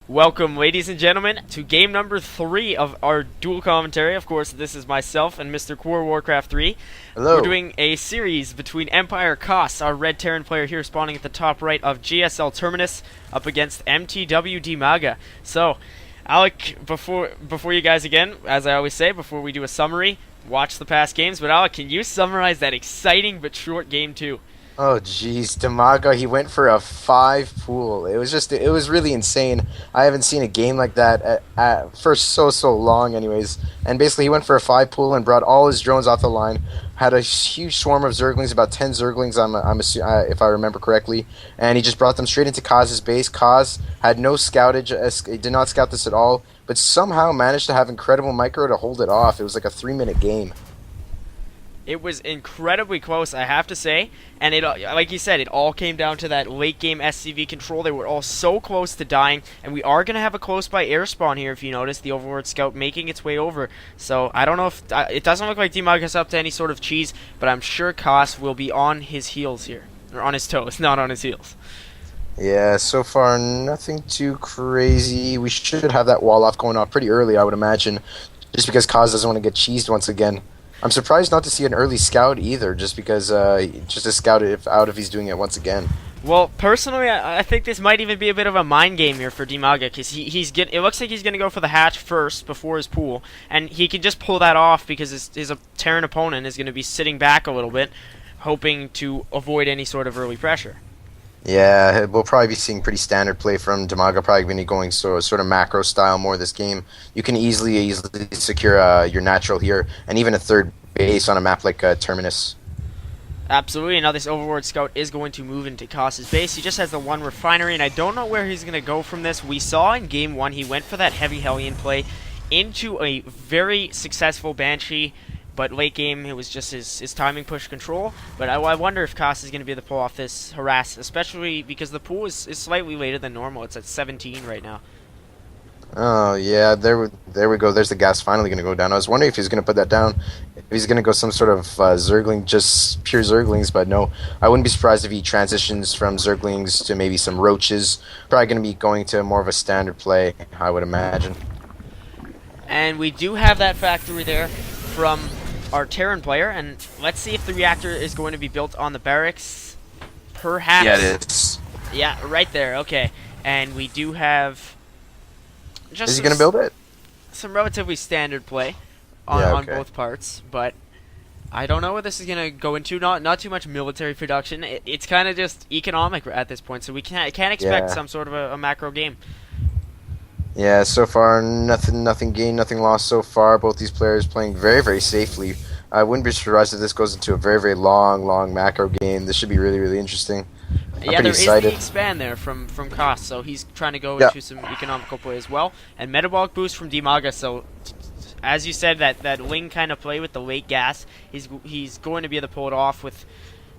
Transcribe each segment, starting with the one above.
Welcome, ladies and gentlemen, to game number 3 of our dual commentary. Of course, this is myself and MrQuirlwc3. We're Hello. doing a series between EmpireKas, our red Terran player here spawning at the top right of GSL Terminus, up against mTwDIMAGA. So, Alec, before you guys again, as I always say, before we do a summary, watch the past games. But Alec, can you summarize that exciting but short game 2? Oh jeez, Damaga, he went for a 5 pool. It was really insane. I haven't seen a game like that for so long anyways. And basically he went for a 5 pool and brought all his drones off the line. Had a huge swarm of Zerglings, about 10 Zerglings if I remember correctly. And he just brought them straight into Kaz's base. Kaz had no scoutage, he did not scout this at all, but somehow managed to have incredible micro to hold it off. It was like a 3-minute game. It was incredibly close, I have to say, and it, like you said, it all came down to that late game SCV control. They were all so close to dying, and we are going to have a close by air spawn here, if you notice, the Overlord Scout making its way over. So, I don't know if, it doesn't look like DiMaga's up to any sort of cheese, but I'm sure Kas will be on his heels here. Or on his toes, not on his heels. Yeah, so far nothing too crazy. We should have that wall off going off pretty early, I would imagine, just because Kaz doesn't want to get cheesed once again. I'm surprised not to see an early scout either, just because just to scout it out if he's doing it once again. Well, personally, I think this might even be a bit of a mind game here for DiMaga, because it looks like he's going to go for the hatch first before his pool, and he can just pull that off because his Terran opponent is going to be sitting back a little bit, hoping to avoid any sort of early pressure. Yeah, we'll probably be seeing pretty standard play from Damaga, probably going to be going sort of macro style more this game. You can easily secure your natural here, and even a third base on a map like Terminus. Absolutely. Now this Overlord Scout is going to move into Kas's base. He just has the one refinery, and I don't know where he's going to go from this. We saw in Game 1 he went for that heavy Hellion play into a very successful Banshee, but late game it was just his timing push control. But I wonder if Kas is going to be able to pull off this harass, especially because the pool is slightly later than normal. It's at 17 right now. Oh yeah, there we go. There's the gas finally going to go down. I was wondering if he's going to put that down, if he's going to go some sort of Zergling, just pure Zerglings, but no. I wouldn't be surprised if he transitions from Zerglings to maybe some Roaches. Probably going to be going to more of a standard play, I would imagine. And we do have that factory there from our Terran player, and let's see if the reactor is going to be built on the barracks. Perhaps. Yeah, it is. Yeah, right there. Okay, and we do have just Is he going to build it? some relatively standard play on, Yeah, on okay. both parts, but I don't know what this is going to go into. Not too much military production. It's kind of just economic at this point, so we can't expect Yeah. some sort of a macro game. Yeah, so far nothing gained, nothing lost so far. Both these players playing very safely. I wouldn't be surprised if this goes into a very long macro game. This should be really interesting. I'm Yeah, pretty there is excited. the expand there from Koss, so he's trying to go Yeah. into some economical play as well. And metabolic boost from DiMaga, so as you said, that Ling kind of play with the late gas, he's going to be able to pull it off with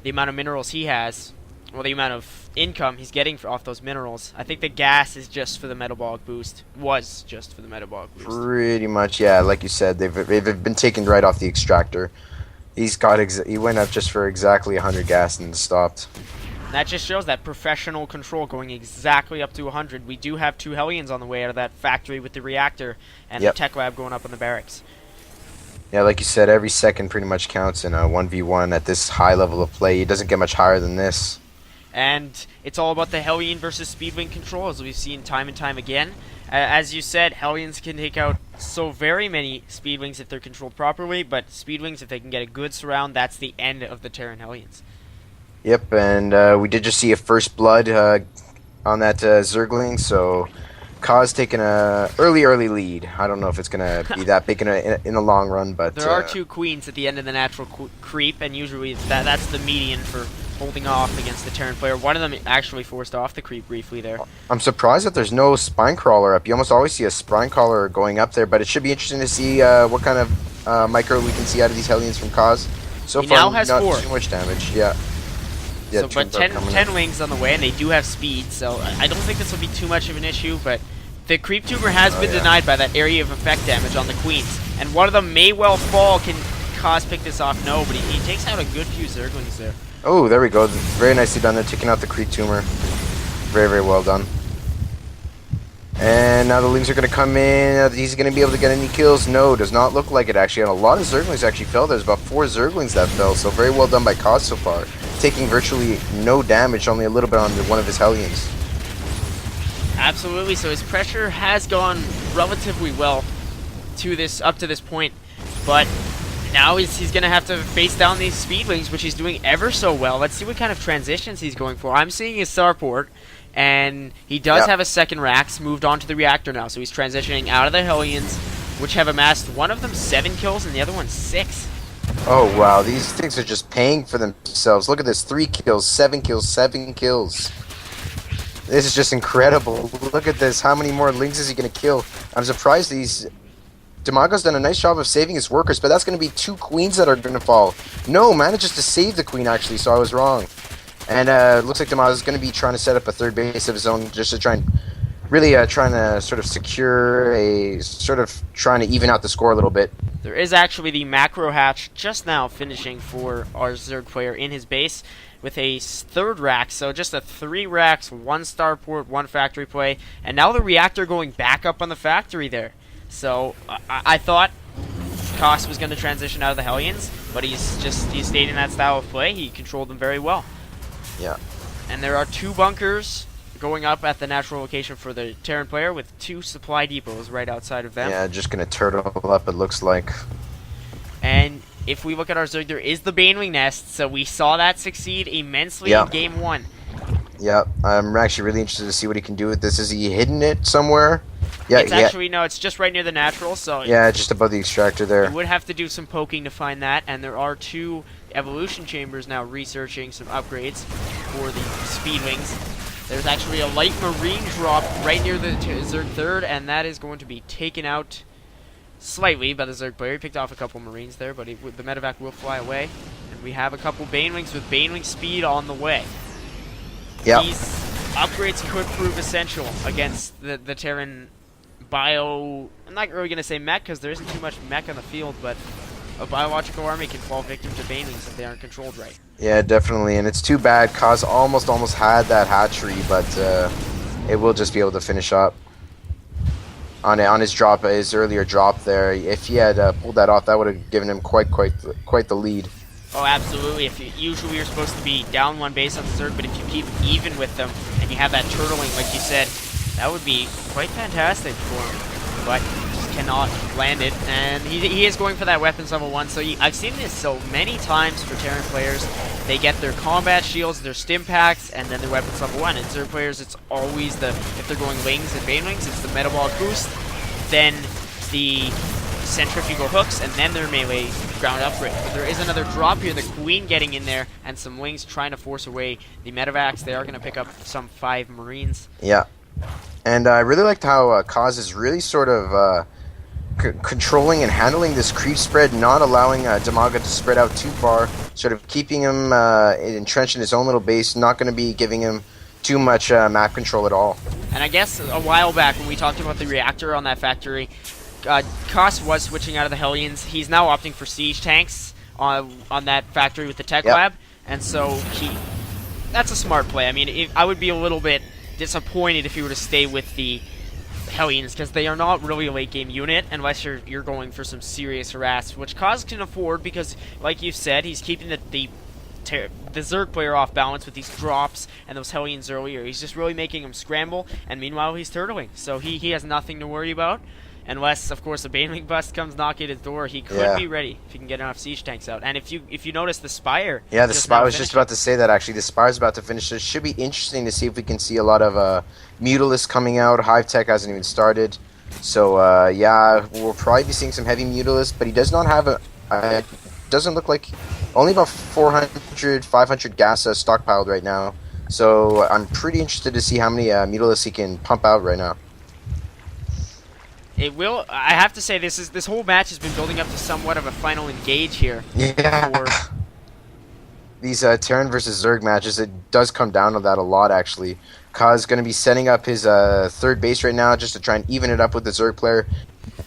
the amount of minerals he has, well, the amount of income he's getting off those minerals. I think the gas is just for the metabolic boost, was just for the metabolic boost. Pretty much, yeah. Like you said, they've been taken right off the extractor. He went up just for exactly 100 gas and stopped. That just shows that professional control going exactly up to 100. We do have 2 Hellions on the way out of that factory with the reactor and Yep. the tech lab going up in the barracks. Yeah, like you said, every second pretty much counts in a 1v1 at this high level of play. It doesn't get much higher than this. And it's all about the Hellion versus Speedwing control, as we've seen time and time again. As you said, Hellions can take out so very many Speedwings if they're controlled properly, but Speedwings, if they can get a good surround, that's the end of the Terran Hellions. Yep, and we did just see a first blood on that Zergling, so Kaz taking a early lead. I don't know if it's gonna be that big in the long run, but There are 2 queens at the end of the natural creep, and usually that's the median for holding off against the Terran player. One of them actually forced off the creep briefly there. I'm surprised that there's no spine crawler up. You almost always see a spine crawler going up there, but it should be interesting to see what kind of micro we can see out of these Hellions from Kaz. So He far, now has not 4. too much damage. Yeah. Yeah, So, but 10 wings on the way, and they do have speed, so I don't think this will be too much of an issue, but the creep tumor has been denied by that area of effect damage on the queens, and one of them may well fall. Can Kaz pick this off? No, but he takes out a good few Zerglings there. Oh, there we go. Very nicely done there, taking out the creep tumor. Very well done. And now the Lings are going to come in. He's going to be able to get any kills? No, does not look like it actually. And a lot of Zerglings actually fell. There's about 4 Zerglings that fell, so very well done by Kaz so far. Taking virtually no damage, only a little bit on one of his Hellions. Absolutely, so his pressure has gone relatively well up to this point, but now he's going to have to face down these Speedlings, which he's doing ever so well. Let's see what kind of transitions he's going for. I'm seeing his starport, and he does have a second Rax moved on to the reactor now, so he's transitioning out of the Hellions, which have amassed one of them 7 kills and the other one 6. Oh wow, these things are just paying for themselves. Look at this, 3 kills, 7 kills, 7 kills. This is just incredible. Look at this, how many more Lings is he going to kill? I'm surprised DiMaga's done a nice job of saving his workers, but that's going to be 2 queens that are going to fall. No, manages to save the queen actually, so I was wrong. And looks like DiMaga's going to be trying to set up a third base of his own, just to try and really trying to sort of secure trying to even out the score a little bit. There is actually the macro hatch just now finishing for our Zerg player in his base with a third rack, so just a 3 racks, 1 starport, 1 factory play, and now the reactor going back up on the factory there. So I thought Kos was going to transition out of the Hellions, but he stayed in that style of play. He controlled them very well. Yeah. And there are 2 bunkers going up at the natural location for the Terran player with 2 supply depots right outside of them. Yeah, just going to turtle up, it looks like. And if we look at our Zerg, there is the Banewing Nest, so we saw that succeed immensely in Game 1. Yeah, I'm actually really interested to see what he can do with this. Is he hidden it somewhere? Yeah, it's actually, no, it's just right near the natural, so... Yeah, just above the extractor there. You would have to do some poking to find that, and there are 2 evolution chambers now researching some upgrades for the Speedwings. There's actually a light marine drop right near the Zerg third, and that is going to be taken out slightly by the Zerg player. He picked off a couple marines there, but the medevac will fly away. And we have a couple Banewings with Banewing speed on the way. Yep. These upgrades could prove essential against the Terran bio... I'm not really going to say mech, because there isn't too much mech on the field, but a biological army can fall victim to Banewings if they aren't controlled right. Yeah, definitely, and it's too bad. Kaz almost had that hatchery, but it will just be able to finish up on his earlier drop there. If he had pulled that off, that would have given him quite the lead. Oh, absolutely. Usually you're supposed to be down 1 base on the Zerg, but if you keep even with them and you have that turtling, like you said, that would be quite fantastic for him. But just cannot land it, and he is going for that weapons level 1. So I've seen this so many times for Terran players. They get their combat shields, their stim packs, and then their weapons level 1. And Zerg players, it's always if they're going Lings and Banewings, it's the metabolic boost, then the centrifugal hooks, and then their melee ground upgrade. But there is another drop here, the Queen getting in there, and some Lings trying to force away the medevacs. They are going to pick up some 5 Marines. Yeah. And I really liked how Kaz is really sort of controlling and handling this creep spread, not allowing DiMaga to spread out too far, sort of keeping him entrenched in his own little base, not going to be giving him too much map control at all. And I guess a while back when we talked about the reactor on that factory, Kos was switching out of the Hellions. He's now opting for siege tanks on that factory with the tech lab, and so that's a smart play. I mean, I would be a little bit disappointed if he were to stay with the Hellions, because they are not really a late game unit unless you're going for some serious harass, which Kaz can afford because, like you said, he's keeping the Zerg player off balance with these drops and those Hellions earlier. He's just really making them scramble, and meanwhile he's turtling, so he has nothing to worry about. Unless, of course, a Baneling bust comes knocking at his door, he could be ready if he can get enough siege tanks out. And if you notice the Spire... Yeah, the Spire, I was just about to say that, actually. The Spire's about to finish. It should be interesting to see if we can see a lot of Mutalisks coming out. Hive Tech hasn't even started. So, yeah, we'll probably be seeing some heavy Mutalisks, but he does not have doesn't look like... Only about 400, 500 gas stockpiled right now. So, I'm pretty interested to see how many Mutalisks he can pump out right now. It will. I have to say, this whole match has been building up to somewhat of a final engage here. Yeah. These Terran versus Zerg matches, it does come down to that a lot, actually. Kaz going to be setting up his third base right now just to try and even it up with the Zerg player.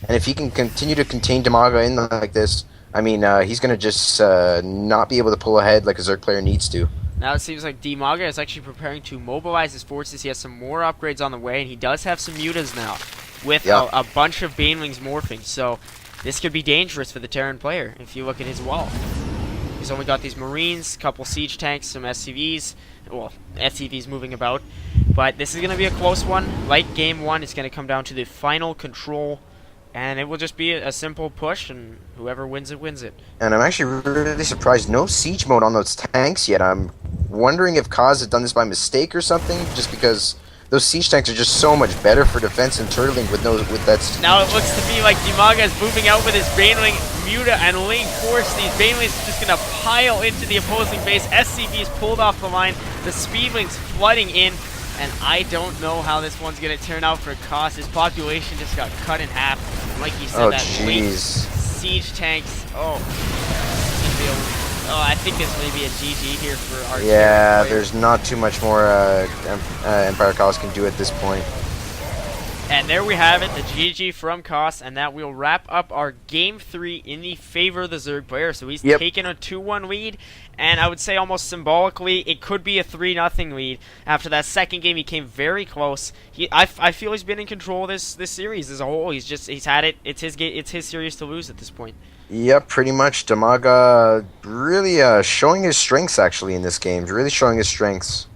And if he can continue to contain DiMaga in like this, I mean, he's going to just not be able to pull ahead like a Zerg player needs to. Now it seems like DiMaga is actually preparing to mobilize his forces. He has some more upgrades on the way, and he does have some mutas now, with a bunch of Banelings morphing. So this could be dangerous for the Terran player if you look at his wall. He's only got these Marines, couple siege tanks, some SCVs. Well, SCVs moving about. But this is going to be a close one. Like game one, it's going to come down to the final control. And it will just be a simple push, and whoever wins it, wins it. And I'm actually really surprised. No siege mode on those tanks yet. I'm wondering if Kaz has done this by mistake or something, just because those siege tanks are just so much better for defense and turtling with that. Now it looks to me like DiMaga is moving out with his Baneling, Muta, and Link Force. These Banelings are just going to pile into the opposing base. SCV is pulled off the line. The Speedlings flooding in. And I don't know how this one's going to turn out for Kos. His population just got cut in half. Like you said, Link siege tanks. I think this may be a GG here for our Yeah, there's not too much more EmpireKas can do at this point. And there we have it, the GG from Kos, and that will wrap up our Game 3 in the favor of the Zerg player. So he's taken a 2-1 lead, and I would say almost symbolically, it could be a 3-0 lead. After that second game, he came very close. I feel he's been in control of this series as a whole. He's had it. It's his series to lose at this point. Yep, pretty much. DiMaga really showing his strengths actually in this game. Really showing his strengths.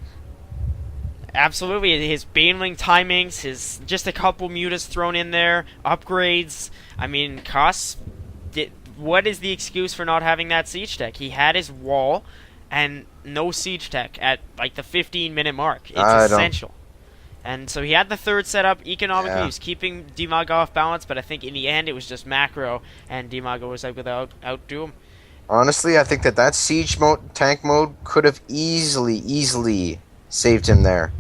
Absolutely, his Baneling timings, his just a couple mutas thrown in there, upgrades. I mean, Kos, what is the excuse for not having that siege tech? He had his wall and no siege tech at like the 15-minute mark. It's essential. And so he had the third setup. Economically, he was keeping DiMaga off balance, but I think in the end it was just macro, and DiMaga was able to outdo him. Honestly, I think that siege mode, tank mode, could have easily saved him there.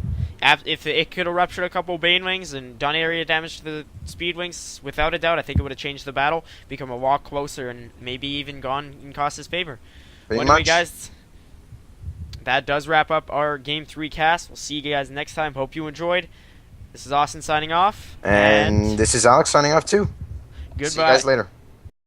If it could have ruptured a couple Banelings and done area damage to the Speedwings, without a doubt, I think it would have changed the battle, become a lot closer, and maybe even gone in Kos's favor. Anyway, guys, that does wrap up our Game 3 cast. We'll see you guys next time. Hope you enjoyed. This is Austin signing off. And this is Alex signing off too. Goodbye. See you guys later.